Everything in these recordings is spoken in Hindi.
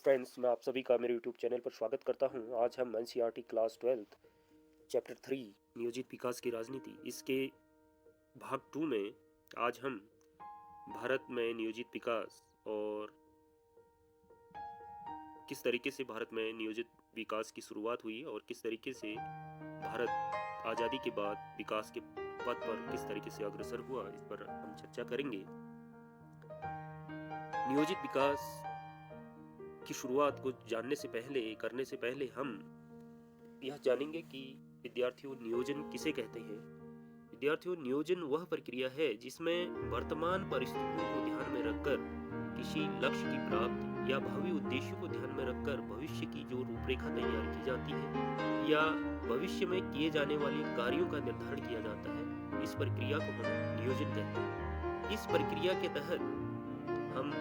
फ्रेंड्स, मैं आप सभी का मेरे यूट्यूब चैनल पर स्वागत करता हूं। आज हम एनसीईआरटी क्लास 12 चैप्टर 3 नियोजित विकास की राजनीति इसके भाग 2 में आज हम भारत में नियोजित विकास और किस तरीके से भारत में नियोजित विकास की शुरुआत हुई और किस तरीके से भारत आज़ादी के बाद विकास के पथ पर किस तरीके से अग्रसर हुआ, इस पर हम चर्चा करेंगे। नियोजित विकास की शुरुआत को करने से पहले हम यह जानेंगे कि विद्यार्थियों, नियोजन किसे कहते हैं। विद्यार्थियों, नियोजन वह प्रक्रिया है जिसमें वर्तमान परिस्थितियों को ध्यान में रखकर किसी लक्ष्य की प्राप्ति या भावी उद्देश्यों को ध्यान में रखकर भविष्य की जो रूपरेखा तैयार की जाती है या भविष्य में किए जाने वाले कार्यों का निर्धारण किया जाता है, इस प्रक्रिया को हम नियोजन कहते हैं। इस प्रक्रिया के तहत हम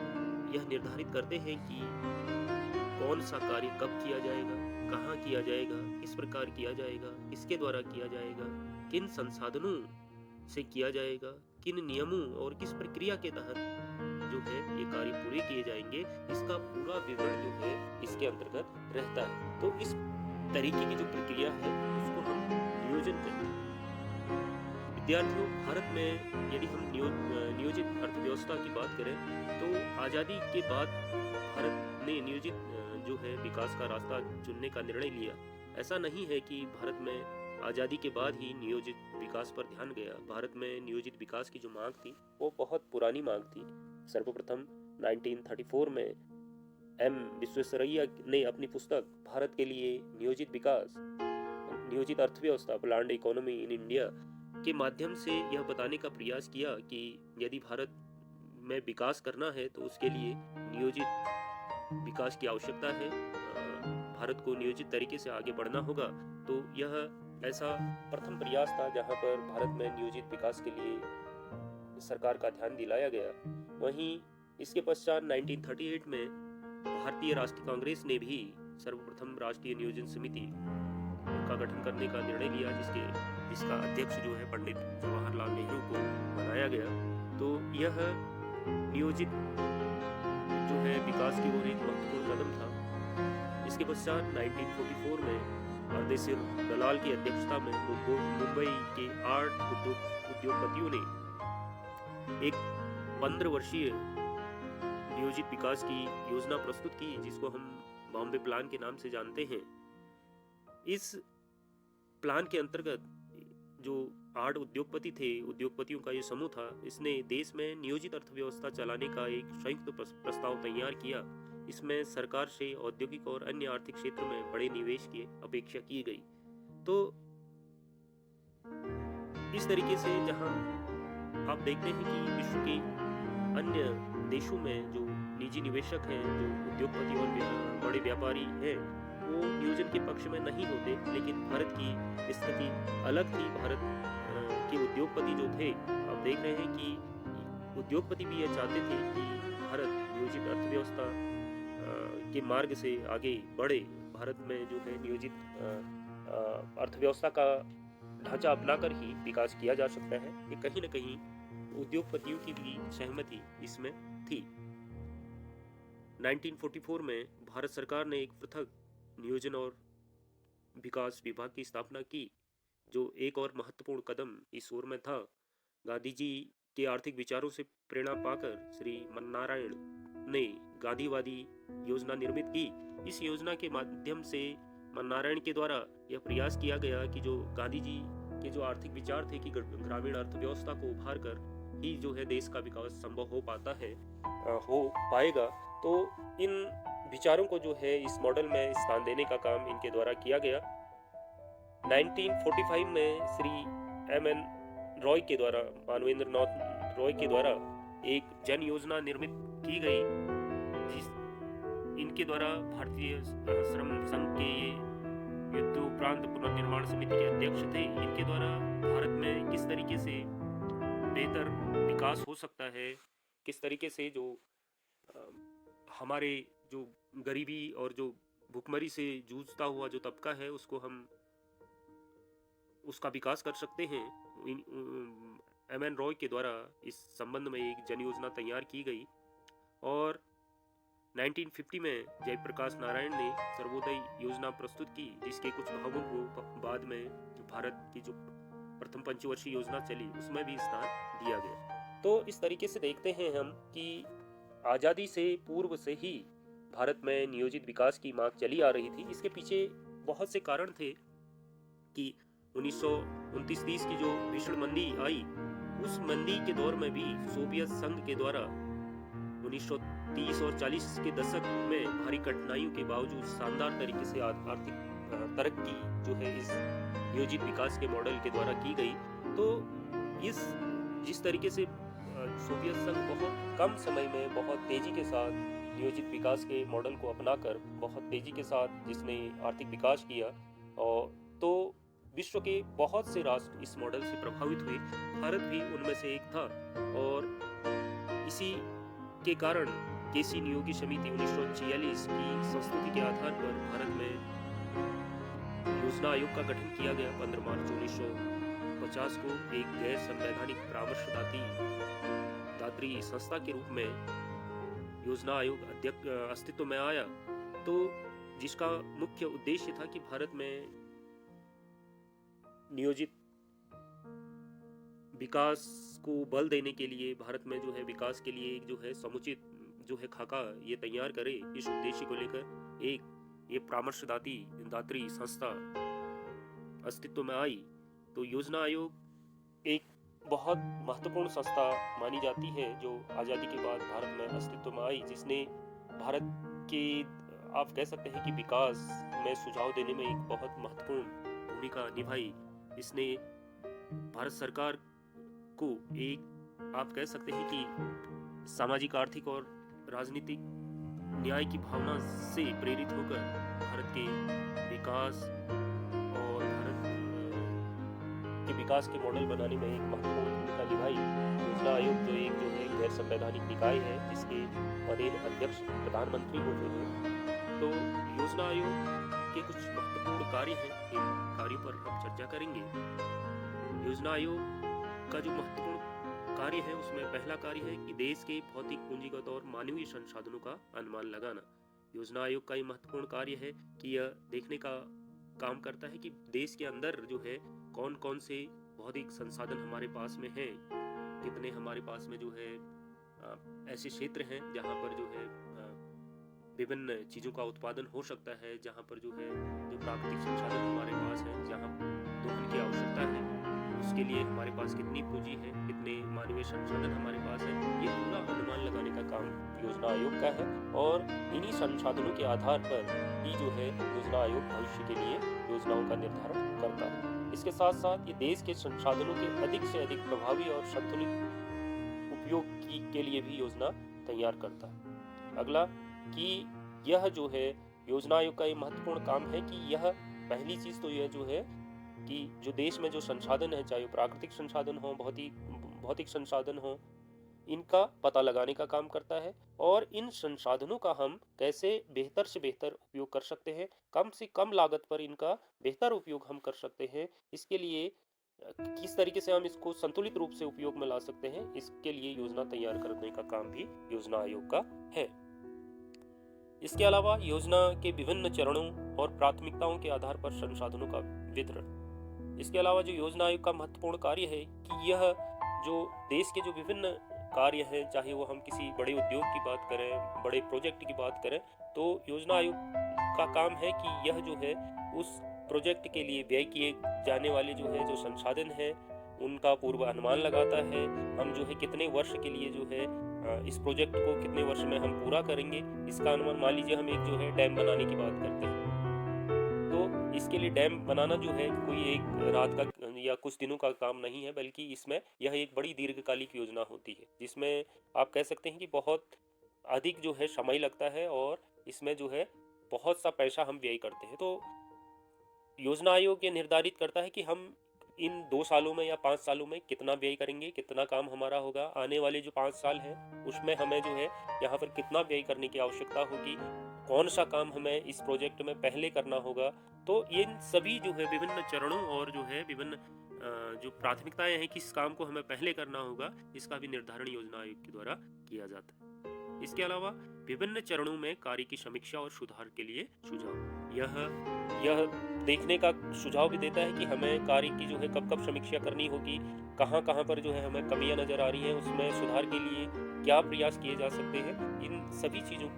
यह निर्धारित करते हैं कि कौन सा कार्य कब किया जाएगा, कहाँ किया जाएगा, किस प्रकार किया जाएगा, किसके द्वारा किया जाएगा, किन संसाधनों से किया जाएगा, किन नियमों और किस प्रक्रिया के तहत जो है ये कार्य पूरे किए जाएंगे, इसका पूरा विवरण जो है इसके अंतर्गत रहता है। तो इस तरीके की जो प्रक्रिया है उसको हम नियोजन कहते हैं। विद्यार्थियों, भारत में यदि हम नियोजित अर्थव्यवस्था की बात करें तो आज़ादी के बाद भारत ने नियोजित जो है विकास का रास्ता चुनने का निर्णय लिया। ऐसा नहीं है कि भारत में आज़ादी के बाद ही नियोजित विकास पर ध्यान गया। भारत में नियोजित विकास की जो मांग थी वो बहुत पुरानी मांग थी। सर्वप्रथम 1934 में एम विश्वेश्वरैया ने अपनी पुस्तक भारत के लिए नियोजित अर्थव्यवस्था, प्लान्ड इकोनॉमी इन इंडिया के माध्यम से यह बताने का प्रयास किया कि यदि भारत में विकास करना है तो उसके लिए नियोजित विकास की आवश्यकता है। भारत को नियोजित तरीके से आगे बढ़ना होगा। तो यह ऐसा प्रथम प्रयास था जहां पर भारत में नियोजित विकास के लिए सरकार का ध्यान दिलाया गया। वहीं इसके पश्चात 1938 में भारतीय राष्ट्रीय कांग्रेस ने भी सर्वप्रथम राष्ट्रीय नियोजन समिति का गठन करने का निर्णय लिया, जिसका अध्यक्ष जो है पंडित जवाहरलाल नेहरू को बनाया गया। तो यह नियोजित जो है विकास की ओर एक महत्वपूर्ण कदम था। इसके पश्चात 1944 में अर्देशीर दलाल की अध्यक्षता में मुंबई के 8 उद्योगपतियों ने एक 15 वर्षीय नियोजित विकास की योजना प्रस्तुत की, जिसको हम बॉम्बे प्लान के नाम से जानते हैं। इस प्लान के अंतर्गत जो 8 उद्योगपतियों का ये समूह था, इसने देश में नियोजित अर्थव्यवस्था चलाने का एक संयुक्त प्रस्ताव तैयार किया। इसमें सरकार से औद्योगिक और अन्य आर्थिक क्षेत्र में बड़े निवेश की अपेक्षा की गई। तो इस तरीके से जहां आप देखते हैं कि विश्व के अन्य देशों में जो निजी निवेशक हैं, जो उद्योगपति और बड़े व्यापारी हैं, वो नियोजन के पक्ष में नहीं होते, लेकिन भारत की स्थिति अलग थी। भारत के उद्योगपति जो थे, आप देख रहे हैं कि उद्योगपति भी यह चाहते थे कि भारत नियोजित अर्थव्यवस्था के मार्ग से आगे बढ़े। भारत में जो है नियोजित अर्थव्यवस्था का ढांचा अपनाकर ही विकास किया जा सकता है। ये कहीं न कहीं उद्योगपतियों की भी सहमति इसमें थी। 1944 में भारत सरकार ने एक पृथक नियोजन और विकास विभाग की स्थापना की, जो एक और महत्वपूर्ण कदम इस ओर में था। गांधी जी के आर्थिक विचारों से प्रेरणा पाकर श्री मननारायण ने गांधीवादी योजना निर्मित की। इस योजना के माध्यम से मननारायण के द्वारा यह प्रयास किया गया कि जो गांधी जी के जो आर्थिक विचार थे कि ग्रामीण अर्थव्यवस्था को उभार कर ही जो है देश का विकास संभव हो पाएगा। तो इन विचारों को जो है इस मॉडल में स्थान देने का काम इनके द्वारा किया गया। 1945 में श्री एम.एन. रॉय के द्वारा, मानवेंद्र नाथ रॉय के द्वारा एक जन योजना निर्मित की गई, इनके द्वारा भारतीय श्रम संघ के युद्धोपरांत पुनर्निर्माण समिति के अध्यक्ष थे। इनके द्वारा भारत में किस तरीके से बेहतर विकास हो सकता है, किस तरीके से जो हमारे जो गरीबी और जो भुखमरी से जूझता हुआ जो तबका है उसका विकास कर सकते हैं। एम.एन. रॉय के द्वारा इस संबंध में एक जन योजना तैयार की गई और 1950 में जयप्रकाश नारायण ने सर्वोदय योजना प्रस्तुत की, जिसके कुछ भागों को बाद में भारत की जो प्रथम पंचवर्षीय योजना चली उसमें भी स्थान दिया गया। तो इस तरीके से देखते हैं हम कि आज़ादी से पूर्व से ही भारत में नियोजित विकास की मांग चली आ रही थी। इसके पीछे बहुत से कारण थे कि 1929-30 की जो भीषण मंदी आई, उस मंदी के दौर में भी सोवियत संघ के द्वारा 1930 और 40 के दशक में भारी कठिनाइयों के बावजूद शानदार तरीके से आर्थिक तरक्की जो है इस नियोजित विकास के मॉडल के द्वारा की गई। तो जिस तरीके से सोवियत संघ बहुत कम समय में बहुत तेजी के साथ नियोजित विकास के मॉडल को अपनाकर बहुत तेजी के साथ जिसने आर्थिक विकास किया, और तो विश्व के बहुत से राष्ट्र इस मॉडल से प्रभावित हुए, भारत भी उनमें से एक था। और इसी के कारण केसी नियोगी समिति 1946 की संस्तुति के आधार पर भारत में योजना आयोग का गठन किया गया। 15 मार्च 1950 को एक गैर संवैधानिक परामर्शदात्री संस्था के रूप में योजना आयोग अस्तित्व में आया, तो जिसका मुख्य उद्देश्य था कि भारत में नियोजित विकास को बल देने के लिए, भारत में जो है विकास के लिए एक जो है समुचित जो है खाका ये तैयार करे। इस उद्देश्य को लेकर एक ये परामर्शदात्री संस्था अस्तित्व में आई। तो योजना आयोग एक बहुत महत्वपूर्ण संस्था मानी जाती है जो आज़ादी के बाद भारत में अस्तित्व में आई, जिसने भारत के आप कह सकते हैं कि विकास में सुझाव देने में एक बहुत महत्वपूर्ण भूमिका निभाई। इसने भारत सरकार को एक आप कह सकते हैं कि सामाजिक, आर्थिक और राजनीतिक न्याय की भावना से प्रेरित होकर भारत के विकास और भारत के विकास के मॉडल बनाने में एक महत्वपूर्ण भूमिका निभाई। योजना आयोग जो है गैर संवैधानिक निकाय है, जिसके पदेन अध्यक्ष प्रधानमंत्री होते हैं। तो योजना आयोग के कुछ महत्वपूर्ण कार्य हैं, इन कार्यों पर हम चर्चा करेंगे। योजना आयोग का जो महत्वपूर्ण कार्य है उसमें पहला कार्य है कि देश के भौतिक, पूंजीगत और मानवीय संसाधनों का अनुमान लगाना। योजना आयोग का ये महत्वपूर्ण कार्य है कि यह देखने का काम करता है कि देश के अंदर जो है कौन कौन से भौतिक संसाधन हमारे पास में हैं, कितने हमारे पास में जो है ऐसे क्षेत्र हैं जहाँ पर जो है विभिन्न चीज़ों का उत्पादन हो सकता है, जहाँ पर जो है जो प्राकृतिक संसाधन हमारे पास है, जहाँ दोहन की आवश्यकता है, उसके लिए हमारे पास कितनी पूंजी है, कितने मानवीय संसाधन हमारे पास है, ये पूरा अनुमान लगाने का काम योजना आयोग का है। और इन्हीं संसाधनों के आधार पर ही जो है योजना आयोग भविष्य के लिए योजनाओं का निर्धारण करता है। इसके साथ साथ ये देश के संसाधनों के अधिक से अधिक प्रभावी और संतुलित उपयोग के लिए भी योजना तैयार करता है। अगला कि यह जो है योजना आयोग का ये महत्वपूर्ण काम है कि यह पहली चीज तो यह जो है कि जो देश में जो संसाधन है, चाहे प्राकृतिक संसाधन हो, भौतिक संसाधन हो, इनका पता लगाने का काम करता है और इन संसाधनों का हम कैसे बेहतर से बेहतर उपयोग कर सकते हैं, कम से कम लागत पर इनका बेहतर उपयोग हम कर सकते हैं, इसके लिए किस तरीके से हम इसको संतुलित रूप से उपयोग में ला सकते हैं, इसके लिए योजना तैयार करने का काम भी योजना आयोग का है। इसके अलावा योजना के विभिन्न चरणों और प्राथमिकताओं के आधार पर संसाधनों का वितरण। इसके अलावा जो योजना आयोग का महत्वपूर्ण कार्य है कि यह जो देश के जो विभिन्न कार्य हैं, चाहे वो हम किसी बड़े उद्योग की बात करें, बड़े प्रोजेक्ट की बात करें, तो योजना आयोग का काम है कि यह जो है उस प्रोजेक्ट के लिए व्यय किए जाने वाले जो है जो संसाधन है उनका पूर्व अनुमान लगाता है। हम जो है कितने वर्ष के लिए जो है इस प्रोजेक्ट को कितने वर्ष में हम पूरा करेंगे, इसका अनुमान। मान लीजिए हम एक जो है डैम बनाने की बात करते हैं, तो इसके लिए डैम बनाना जो है कोई एक रात का या कुछ दिनों का काम नहीं है, बल्कि इसमें यह एक बड़ी दीर्घकालिक योजना होती है, जिसमें आप कह सकते हैं कि बहुत अधिक जो है समय लगता है और इसमें जो है बहुत सा पैसा हम व्यय करते हैं। तो योजना आयोग ये निर्धारित करता है कि हम इन 2 सालों में या 5 सालों में कितना व्यय करेंगे, कितना काम हमारा होगा, आने वाले जो 5 साल हैं उसमें हमें जो है यहाँ पर कितना व्यय करने की आवश्यकता होगी, कौन सा काम हमें इस प्रोजेक्ट में पहले करना होगा। तो ये सभी जो है विभिन्न चरणों और जो है विभिन्न जो प्राथमिकताएं हैं, किस काम को हमें पहले करना होगा, इसका भी निर्धारण योजना आयोग के द्वारा किया जाता है। इसके अलावा विभिन्न चरणों में कार्य की समीक्षा और सुधार के लिए सुझाव। यह देखने का सुझाव भी देता है कि हमें कार्य की जो है कब समीक्षा करनी होगी, कहाँ कहाँ पर जो है हमें कमियां नजर आ रही हैं, उसमें सुधार के लिए क्या प्रयास किए जा सकते हैं। इन सभी चीजों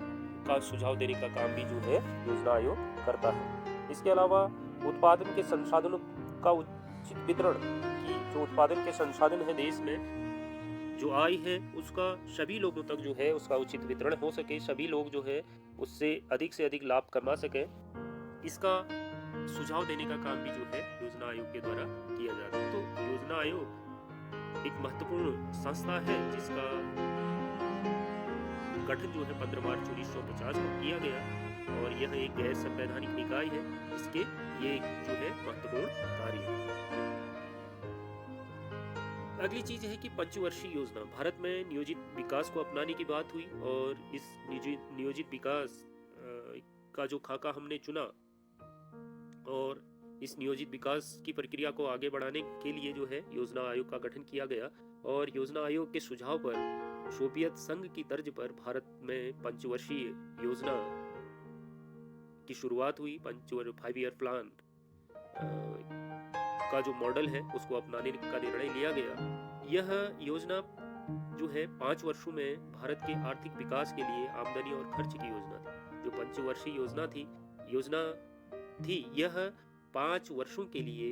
का सुझाव देने का काम भी जो है योजना आयोग करता है। इसके अलावा उत्पादन के संसाधनों का उचित वितरण, की जो उत्पादन के संसाधन है देश में, जो आय है उसका सभी लोगों तक जो है उसका उचित वितरण हो सके, सभी लोग जो है उससे अधिक से अधिक लाभ कमा सके, इसका सुझाव देने का काम भी जो है योजना आयोग के द्वारा किया जाता है। तो योजना आयोग एक महत्वपूर्ण संस्था है जिसका गठन जो है 15 मार्च 1950 को किया गया और यह एक गैर संवैधानिक निकाय है। इसके ये जो है महत्वपूर्ण कार्य है। अगली चीज है कि पंचवर्षीय योजना। भारत में नियोजित विकास को अपनाने की बात हुई और इस नियोजित विकास का जो खाका हमने चुना और इस नियोजित विकास की प्रक्रिया को आगे बढ़ाने के लिए जो है योजना आयोग का गठन किया गया और योजना आयोग के सुझाव पर सोवियत संघ की तर्ज पर भारत में पंचवर्षीय योजना की शुरुआत हुई। 5 ईयर प्लान का जो मॉडल है उसको अपनाने का निर्णय लिया गया। यह योजना जो है 5 वर्षों में भारत के आर्थिक विकास के लिए आमदनी और खर्च की योजना थी। जो पंचवर्षीय योजना थी यह 5 वर्षों के लिए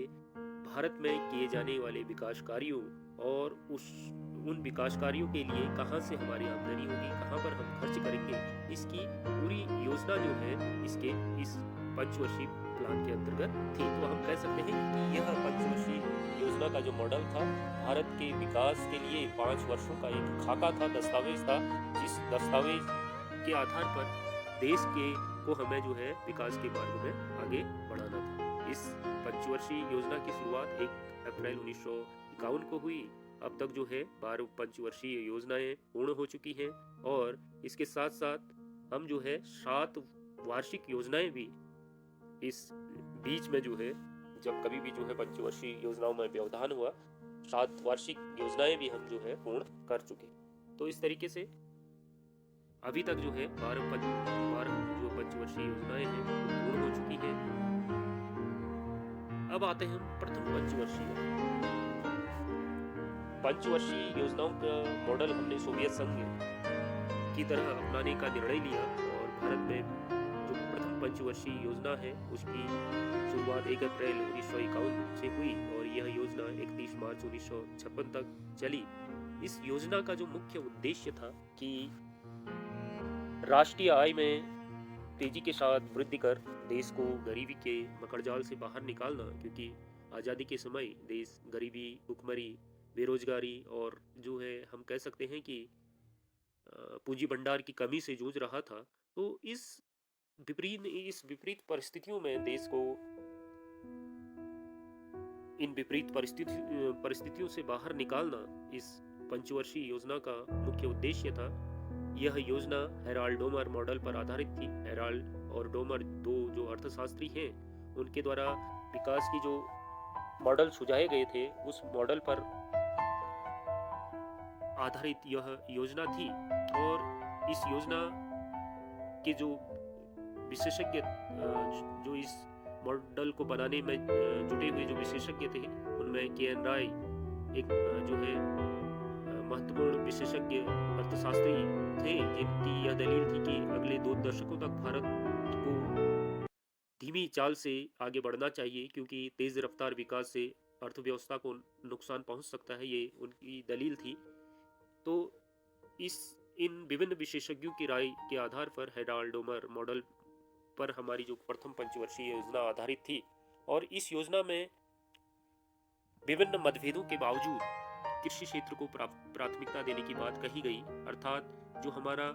भारत में किए जाने वाले विकास कार्यों और उन विकास कार्यों के लिए कहां से हमारी आमदनी होगी, कहां पर हम खर्च करेंगे, इसकी पूरी योजना जो है इस पंचवर्षीय प्लान के अंतर्गत थी। तो हम कह सकते हैं कि यह पंचवर्षीय योजना का जो मॉडल था भारत के विकास के लिए 5 वर्षों का एक खाका था, दस्तावेज था, जिस दस्तावेज के आधार पर देश को हमें जो है विकास के मार्ग में आगे बढ़ाना था। इस पंचवर्षीय योजना की शुरुआत 1 अप्रैल 1951 को हुई। अब तक जो है 12 पंचवर्षीय योजनाएं पूर्ण हो चुकी हैं और इसके साथ साथ हम जो है 7 वार्षिक योजनाएं भी इस बीच में जो है जब कभी भी जो है पंचवर्षीय योजनाओं में व्यवधान हुआ, 7 वार्षिक योजनाएं भी हम जो है पूर्ण कर चुके। तो इस तरीके से अभी तक जो है 12 जो पंचवर्षीय योजनाएं हैं वो पूर्ण हो चुकी हैं। अब आते हैं हम प्रथम पंचवर्षीय योजनाओं का मॉडल हमने सोवियत संघ की तरह अपनाने का निर्णय लिया और भारत में जो प्रथम पंचवर्षीय योजना है उसकी शुरुआत 1 अप्रैल 1951 से हुई और यह योजना 31 मार्च 1956 तक चली। इस योजना का जो मुख्य उद्देश्य था कि राष्ट्रीय आय में तेजी के साथ वृद्धि कर देश को गरीबी के मकड़जाल से बाहर निकालना, क्योंकि आज़ादी के समय देश गरीबी, भुखमरी, बेरोजगारी और जो है हम कह सकते हैं कि पूंजी भंडार की कमी से जूझ रहा था। तो इस विपरीत परिस्थितियों में देश को इन विपरीत परिस्थितियों से बाहर निकालना इस पंचवर्षीय योजना का मुख्य उद्देश्य था। यह योजना हेराल्ड डोमर मॉडल पर आधारित थी। हेराल्ड और डोमर 2 जो अर्थशास्त्री हैं उनके द्वारा विकास की जो मॉडल सुझाए गए थे उस मॉडल पर आधारित यह योजना थी और इस योजना के जो विशेषज्ञ जो इस मॉडल को बनाने में जुटे हुए जो विशेषज्ञ थे उनमें के.एन. राय एक जो है महत्वपूर्ण विशेषज्ञ अर्थशास्त्री थे जिनकी यह दलील थी कि अगले 2 दशकों तक भारत को धीमी चाल से आगे बढ़ना चाहिए क्योंकि तेज रफ्तार विकास से अर्थव्यवस्था को नुकसान पहुंच सकता है। ये उनकी दलील थी। तो इन विभिन्न विशेषज्ञों की राय के आधार पर हेराल्ड डोमर मॉडल पर हमारी जो प्रथम पंचवर्षीय योजना आधारित थी और इस योजना में विभिन्न मतभेदों के बावजूद कृषि क्षेत्र को प्राथमिकता देने की बात कही गई। अर्थात जो हमारा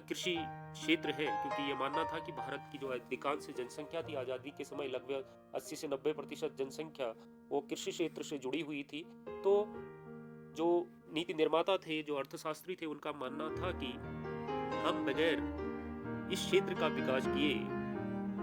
कृषि क्षेत्र है, क्योंकि ये मानना था कि भारत की जो अधिकांश जनसंख्या थी आज़ादी के समय लगभग 80 से 90% जनसंख्या वो कृषि क्षेत्र से जुड़ी हुई थी। तो जो नीति निर्माता थे, जो अर्थशास्त्री थे, उनका मानना था कि हम बगैर इस क्षेत्र का विकास किए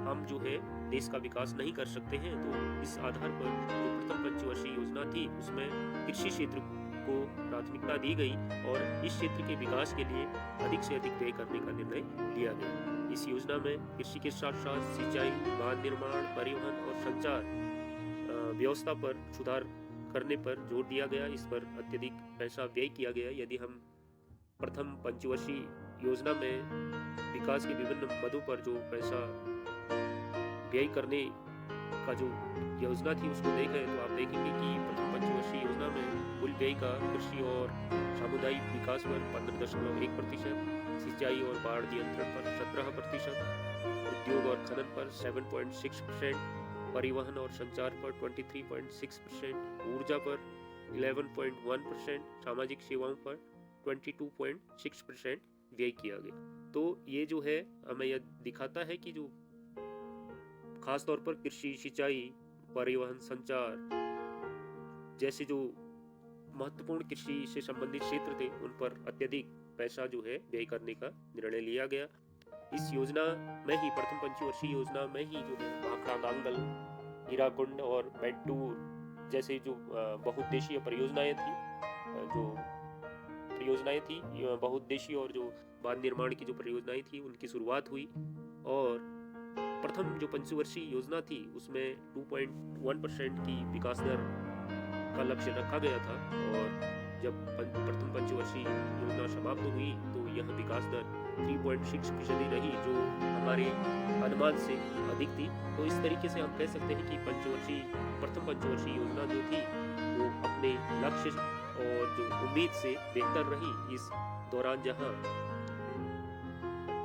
हम जो है देश का विकास नहीं कर सकते हैं। तो इस आधार पर जो प्रथम पंचवर्षीय योजना थी उसमें कृषि क्षेत्र को प्राथमिकता दी गई और इस क्षेत्र के विकास के लिए अधिक से अधिक व्यय करने का निर्णय लिया गया। इस योजना में कृषि के साथ साथ सिंचाई, बांध निर्माण, परिवहन और संचार व्यवस्था पर सुधार करने पर जोर दिया गया। इस पर अत्यधिक पैसा व्यय किया गया। यदि हम प्रथम पंचवर्षीय योजना में विकास के विभिन्न पदों पर जो पैसा व्यय करने का जो योजना थी उसको देखें तो आप देखेंगे कि प्रथम पंचवर्षीय योजना में कुल व्यय का कृषि और सामुदायिक विकास पर 15.1%, सिंचाई और बाढ़ नियंत्रण पर 17%, उद्योग और खनन पर 7.6%, परिवहन और संचार पर 23.6%, ऊर्जा पर 11.1%, सामाजिक सेवाओं पर 22.6% व्यय किया गया। तो ये जो है हमें यह दिखाता है कि जो खास तौर पर कृषि, सिंचाई, परिवहन, संचार जैसे जो महत्वपूर्ण कृषि से संबंधित क्षेत्र थे उन पर अत्यधिक पैसा जो है व्यय करने का निर्णय लिया गया। इस योजना में ही प्रथम पंचवर्षीय योजना में ही जो है भाखड़ा नांगल, हीराकुंड और मैंटूर जैसे जो बहुउद्देशीय परियोजनाएं थी बहुउद्देशीय और जो बांध निर्माण की जो परियोजनाएं थी उनकी शुरुआत हुई। और प्रथम जो पंचवर्षीय योजना थी उसमें 2.1% की विकास दर का लक्ष्य रखा गया था और जब प्रथम पंचवर्षीय योजना समाप्त हुई तो यह विकास दर 3.6% रही जो हमारे अनुमान से अधिक थी। तो इस तरीके से हम कह सकते हैं कि प्रथम पंचवर्षीय योजना जो थी वो अपने लक्ष्य और जो उम्मीद से बेहतर रही। इस दौरान जहां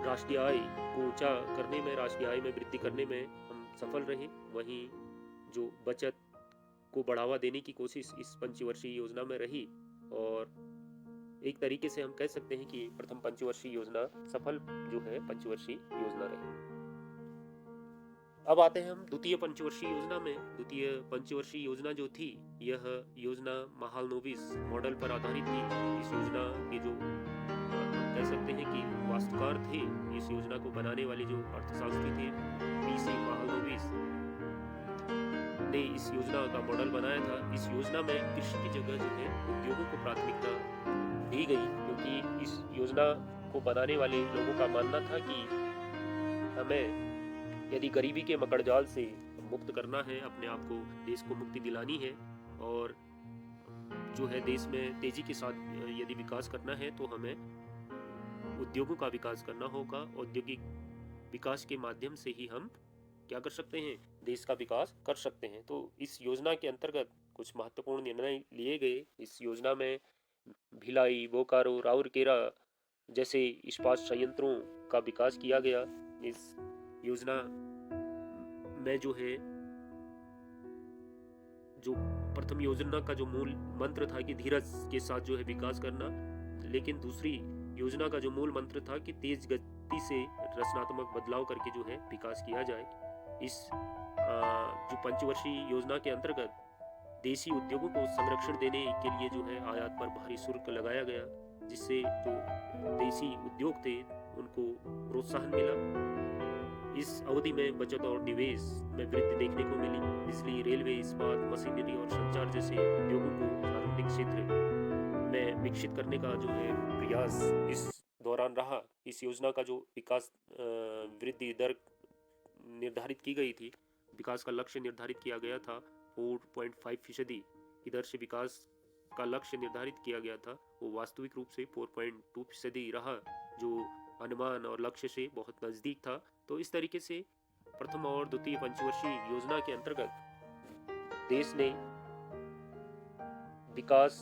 राष्ट्रीय आय को ऊंचा करने में, राष्ट्रीय आय में वृद्धि करने में हम सफल रहे, वहीं जो बचत को बढ़ावा देने की कोशिश इस पंचवर्षीय योजना में रही और एक तरीके से हम कह सकते हैं कि प्रथम पंचवर्षीय योजना सफल जो है पंचवर्षीय योजना रही। अब आते हैं हम द्वितीय पंचवर्षीय योजना में। द्वितीय पंचवर्षीय योजना जो थी यह योजना महालनोबिस मॉडल पर आधारित थी। इस योजना के जो कह सकते हैं कि वास्तुकार थे, इस योजना को बनाने वाले जो अर्थशास्त्री थे पीसी महालनोबिस ने इस योजना का मॉडल बनाया था। इस योजना में कृषि की जगह जो है उद्योगों को प्राथमिकता दी गई क्योंकि इस योजना को बनाने वाले लोगों का मानना था कि हमें यदि गरीबी के मकड़जाल से मुक्त करना है, अपने आप को, देश को मुक्ति दिलानी है और जो है देश में तेजी के साथ यदि विकास करना है तो हमें उद्योगों का विकास करना होगा। औद्योगिक विकास के माध्यम से ही हम क्या कर सकते हैं, देश का विकास कर सकते हैं। तो इस योजना के अंतर्गत कुछ महत्वपूर्ण निर्णय लिए गए। इस योजना में भिलाई, बोकारो, राउरकेला जैसे इस्पात संयंत्रों का विकास किया गया। इस योजना में जो है जो प्रथम योजना का जो मूल मंत्र था कि धीरज के साथ जो है विकास करना, लेकिन दूसरी योजना का जो मूल मंत्र था कि तेज गति से रचनात्मक बदलाव करके जो है विकास किया जाए। इस जो पंचवर्षीय योजना के अंतर्गत देसी उद्योगों को संरक्षण देने के लिए जो है आयात पर भारी शुल्क लगाया गया, जिससे जो देसी उद्योग थे उनको प्रोत्साहन मिला। इस अवधि में बचत और निवेश में वृद्धि देखने को मिली। बिजली, रेलवे, इस्पात, मशीनरी और संचार जैसे उद्योगों को सार्वजनिक क्षेत्र में विकसित करने का जो है प्रयास इस दौरान रहा। इस योजना का जो विकास वृद्धि दर निर्धारित की गई थी, विकास का लक्ष्य निर्धारित किया गया था 4.5% की दर से विकास का लक्ष्य निर्धारित किया गया था, वो वास्तविक रूप से 4.2% रहा, जो अनुमान और लक्ष्य से बहुत नजदीक था। तो इस तरीके से प्रथम और द्वितीय पंचवर्षीय योजना के अंतर्गत देश ने विकास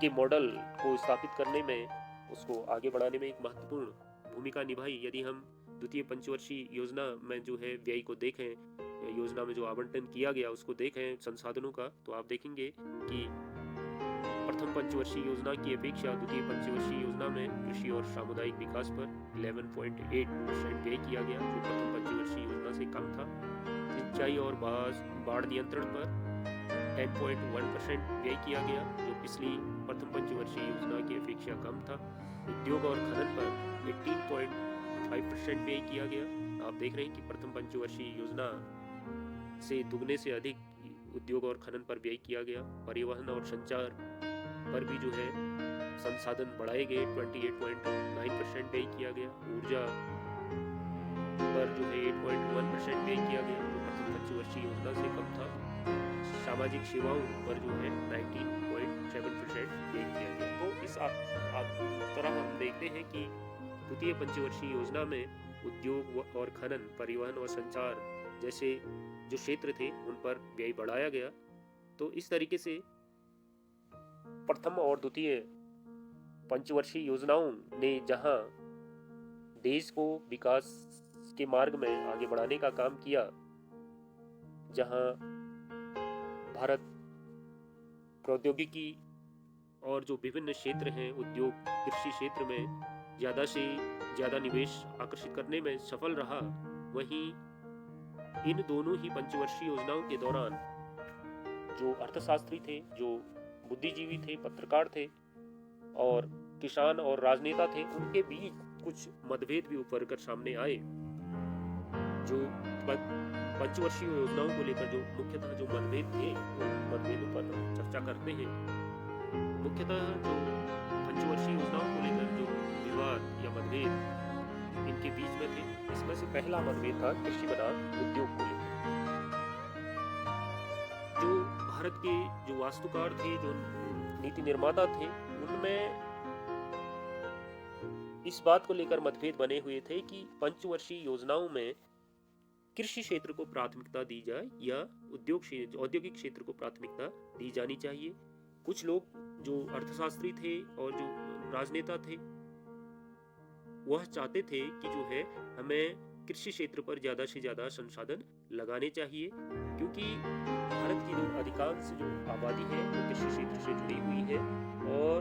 के मॉडल को स्थापित करने में, उसको आगे बढ़ाने में एक महत्वपूर्ण भूमिका निभाई। यदि हम द्वितीय पंचवर्षीय योजना में जो है व्यय को देखें, योजना में जो आवंटन किया गया उसको देखें संसाधनों का, तो आप देखेंगे कि प्रथम पंचवर्षीय योजना की अपेक्षा द्वितीय पंचवर्षीय योजना में कृषि और सामुदायिक विकास पर 11.8% व्यय किया गया, जो प्रथम पंचवर्षीय योजना से कम था। सिंचाई और बाढ़ नियंत्रण पर 10.1% व्यय किया गया, जो पिछली प्रथम पंचवर्षीय योजना की अपेक्षा कम था। उद्योग और खनन पर 18.5% व्यय किया गया। आप देख रहे हैं कि प्रथम पंचवर्षीय योजना से दुगने से अधिक उद्योग और खनन पर व्यय किया गया। परिवहन और संचार पर भी जो है संसाधन बढ़ाए गए, 28.9% व्यय किया गया। ऊर्जा पर जो है 8.1% व्यय किया गया, जो प्रथम पंचवर्षीय योजना से कम था। सामाजिक सेवाओं पर जो है 19.7% व्यय किया गया। तो इस तरह हम देखते हैं कि द्वितीय पंचवर्षीय योजना में उद्योग और खनन, परिवहन और संचार जैसे जो क्षेत्र थे उन पर व्यय बढ़ाया गया। तो इस तरीके से प्रथम और द्वितीय पंचवर्षीय योजनाओं ने जहां देश को विकास के मार्ग में आगे बढ़ाने का काम किया, जहां भारत प्रौद्योगिकी और जो विभिन्न क्षेत्र हैं, उद्योग, कृषि क्षेत्र में ज़्यादा से ज़्यादा निवेश आकर्षित करने में सफल रहा, वहीं इन दोनों ही पंचवर्षीय योजनाओं के दौरान जो अर्थशास्त्री थे, जो बुद्धिजीवी थे, पत्रकार थे और किसान और राजनेता थे, उनके बीच कुछ मतभेद भी उभर कर सामने आए। जो पंचवर्षीय योजनाओं को लेकर जो मुख्यतः जो मतभेद थे, उन मतभेदों पर चर्चा करते हैं। मुख्यतः जो पंचवर्षीय योजनाओं को लेकर जो विवाद या मतभेद इनके बीच में थे, इसमें से पहला मतभेद था कृषि बनाम उद्योग को लेकर। जो भारत के जो वास्तुकार थे, जो नीति निर्माता थे, उनमें इस बात को लेकर मतभेद बने हुए थे कि पंचवर्षीय योजनाओं में कृषि क्षेत्र को प्राथमिकता दी जाए या औद्योगिक क्षेत्र को प्राथमिकता दी जानी चाहिए। कुछ लोग जो अर्थशास्त्री थे और जो राजनेता थे, वह चाहते थे कि जो है हमें कृषि क्षेत्र पर ज़्यादा से ज़्यादा संसाधन लगाने चाहिए, क्योंकि भारत की जो अधिकांश जो आबादी है वो कृषि क्षेत्र से जुड़ी हुई है और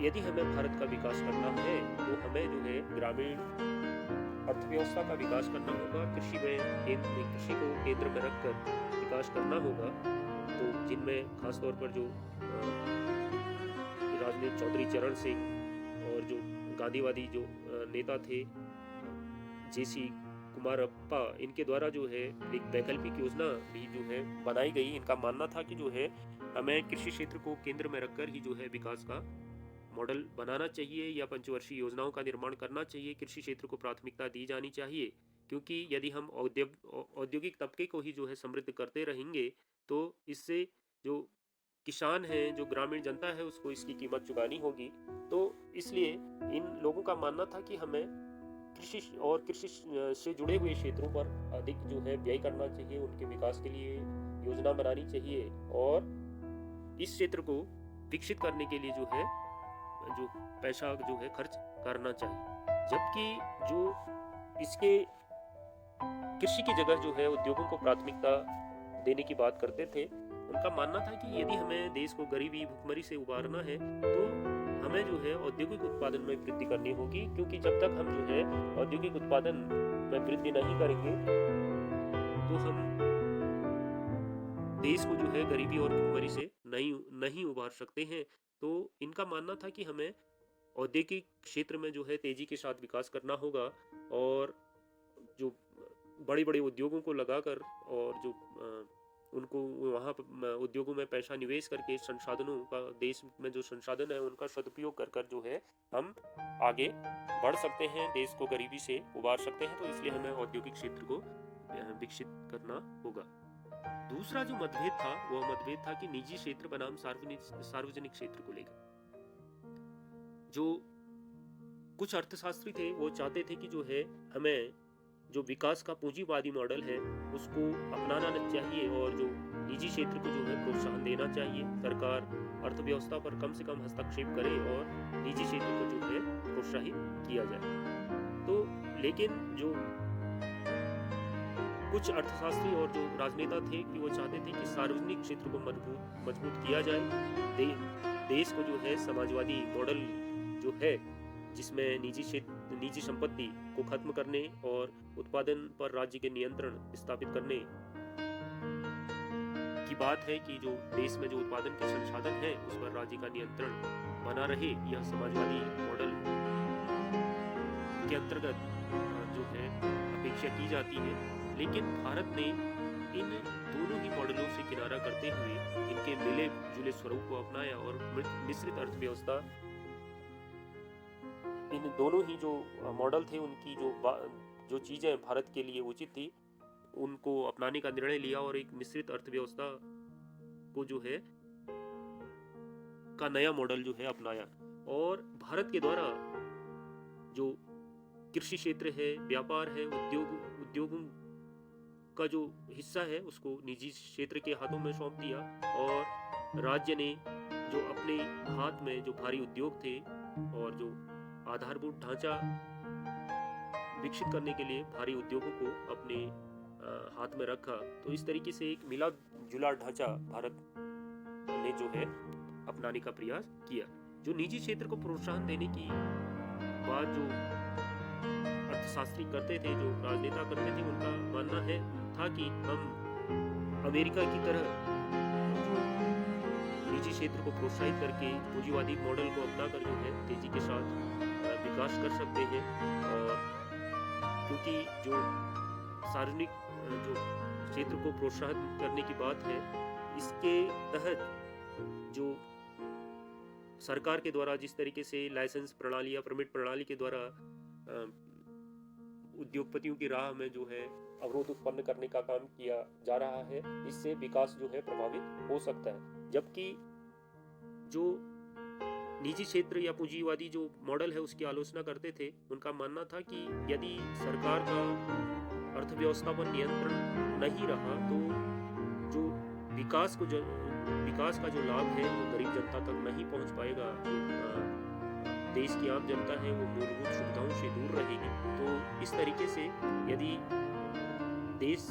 यदि हमें भारत का विकास करना है तो हमें जो है ग्रामीण अर्थव्यवस्था का विकास करना होगा, कृषि को केंद्र में रखकर विकास करना होगा। तो जिनमें खासतौर पर जो राजनेता चौधरी चरण सिंह और जो गांधीवादी जो नेता थे जेसी कुमारप्पा, इनके द्वारा जो है एक वैकल्पिक योजना भी जो है बनाई गई। इनका मानना था कि जो है हमें कृषि क्षेत्र को केंद्र में रखकर ही जो है विकास का मॉडल बनाना चाहिए या पंचवर्षीय योजनाओं का निर्माण करना चाहिए। कृषि क्षेत्र को प्राथमिकता दी जानी चाहिए, क्योंकि यदि हम औद्योगिक तबके को ही जो है समृद्ध करते रहेंगे तो इससे जो किसान हैं, जो ग्रामीण जनता है, उसको इसकी कीमत चुकानी होगी। तो इसलिए इन लोगों का मानना था कि हमें कृषि से जुड़े हुए क्षेत्रों पर अधिक जो है व्यय करना चाहिए, उनके विकास के लिए योजना बनानी चाहिए और इस क्षेत्र को विकसित करने के लिए जो है जो पैसा जो है खर्च करना चाहिए। जबकि जो इसके कृषि की जगह जो है उद्योगों को प्राथमिकता देने की बात करते थे, उनका मानना था कि यदि हमें देश को गरीबी भुखमरी से उबारना है तो हमें जो है औद्योगिक उत्पादन में वृद्धि करनी होगी, क्योंकि जब तक हम जो है औद्योगिक उत्पादन में वृद्धि नहीं करेंगे तो हम देश को जो है गरीबी और भुखमरी से नहीं उबार सकते हैं। तो इनका मानना था कि हमें औद्योगिक क्षेत्र में जो है तेजी के साथ विकास करना होगा और जो बड़े बड़े उद्योगों को लगाकर और जो उनको वहाँ उद्योगों में पैसा निवेश करके संसाधनों का, देश में जो संसाधन है उनका सदुपयोग कर कर जो है हम आगे बढ़ सकते हैं, देश को गरीबी से उबार सकते हैं। तो इसलिए हमें औद्योगिक क्षेत्र को विकसित करना होगा। दूसरा जो मतभेद था वह मतभेद था कि निजी क्षेत्र बनाम सार्वजनिक क्षेत्र को लेकर। जो कुछ अर्थशास्त्री थे वो चाहते थे कि जो है हमें जो विकास का पूंजीवादी मॉडल है उसको अपनाना चाहिए और जो निजी क्षेत्र को जो है प्रोत्साहन देना चाहिए। सरकार अर्थव्यवस्था पर कम से कम हस्तक्षेप करे और निजी क्षेत्र को जो है प्रोत्साहित किया जाए। तो लेकिन जो कुछ अर्थशास्त्री और जो राजनेता थे कि वो चाहते थे कि सार्वजनिक क्षेत्र को मजबूत किया जाए। देश को जो है समाजवादी मॉडल जो है जिसमें निजी संपत्ति को खत्म करने और उत्पादन पर राज्य के नियंत्रण स्थापित करने की बात है कि जो देश में जो उत्पादन के संसाधन है उस पर राज्य का नियंत्रण बना रहे, यह समाजवादी मॉडल के अंतर्गत जो है अपेक्षा की जाती है। लेकिन भारत ने इन दोनों ही मॉडलों से किनारा करते हुए इनके मिले जुले स्वरूप को अपनाया और मिश्रित अर्थव्यवस्था, इन दोनों ही जो मॉडल थे उनकी जो चीजें भारत के लिए उचित थी उनको अपनाने का निर्णय लिया और एक मिश्रित अर्थव्यवस्था को जो है का नया मॉडल जो है अपनाया। और भारत के द्वारा जो कृषि क्षेत्र है, व्यापार है, उद्योगों का जो हिस्सा है उसको निजी क्षेत्र के हाथों में सौंप दिया और राज्य ने जो अपने हाथ में जो भारी उद्योग थे और जो आधारभूत ढांचा विकसित करने के लिए भारी उद्योगों को अपने हाथ में रखा। तो इस तरीके से एक मिला जुला ढांचा भारत ने जो है अपनाने का प्रयास किया। जो निजी क्षेत्र को प्रोत्साहन देने की बात जो अर्थशास्त्री करते थे, जो राजनेता करते थे, उनका मानना है था कि हम अमेरिका की तरह जो निजी क्षेत्र को प्रोत्साहित करके पूंजीवादी मॉडल को अपनाकर जो है तेजी के साथ विकास कर सकते हैं। और क्योंकि जो सार्वजनिक जो क्षेत्र को प्रोत्साहित करने की बात है, इसके तहत जो सरकार के द्वारा जिस तरीके से लाइसेंस प्रणाली या परमिट प्रणाली के द्वारा उद्योगपतियों की राह में जो है अवरोध उत्पन्न करने का काम किया जा रहा है, इससे विकास जो है प्रभावित हो सकता है। जबकि जो निजी क्षेत्र या पूंजीवादी जो मॉडल है उसकी आलोचना करते थे, उनका मानना था कि यदि सरकार का अर्थव्यवस्था पर नियंत्रण नहीं रहा तो जो विकास का जो लाभ है वो गरीब जनता तक नहीं पहुंच पाएगा। देश की आम जनता है वो मूलभूत सुविधाओं से दूर रहेगी। तो इस तरीके से यदि देश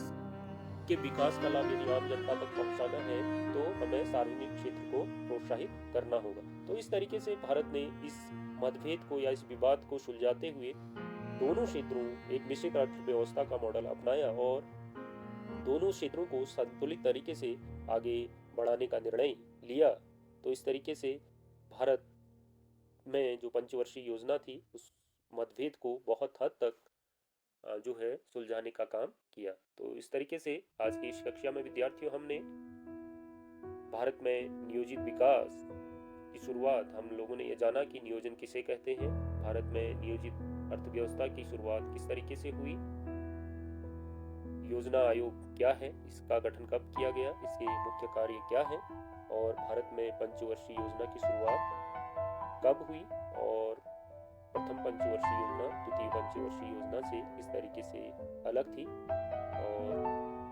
के विकास का लाभ यदि आम जनता तक पहुंचाना है तो हमें सार्वजनिक क्षेत्र को प्रोत्साहित करना होगा। तो इस तरीके से भारत ने इस मतभेद को या इस विवाद को सुलझाते हुए दोनों क्षेत्रों एक मिश्रित अर्थव्यवस्था का मॉडल अपनाया और दोनों क्षेत्रों को संतुलित तरीके से आगे बढ़ाने का निर्णय लिया। तो इस तरीके से भारत में जो पंचवर्षीय योजना थी उस मतभेद को बहुत हद तक जो है सुलझाने का काम किया। तो इस तरीके से आज की इस कक्षा में विद्यार्थियों हमने भारत में नियोजित विकास की शुरुआत, हम लोगों ने यह जाना कि नियोजन किसे कहते हैं, भारत में नियोजित अर्थव्यवस्था की शुरुआत किस तरीके से हुई, योजना आयोग क्या है, इसका गठन कब किया गया, इसके मुख्य कार्य क्या है, और भारत में पंचवर्षीय योजना की शुरुआत कब हुई और प्रथम पंचवर्षीय योजना द्वितीय पंचवर्षीय योजना से किस तरीके से अलग थी और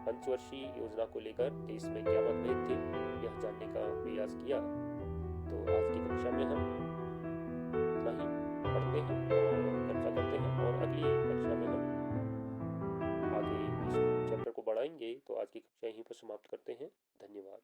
पंचवर्षीय योजना को लेकर देश में क्या मतभेद थे, यह जानने का प्रयास किया। तो आज की कक्षा में हम इतना ही पढ़ते हैं और चर्चा करते हैं और अगली कक्षा में हम आगे इस चैप्टर को बढ़ाएंगे। तो आज की कक्षा यहीं पर समाप्त करते हैं। धन्यवाद।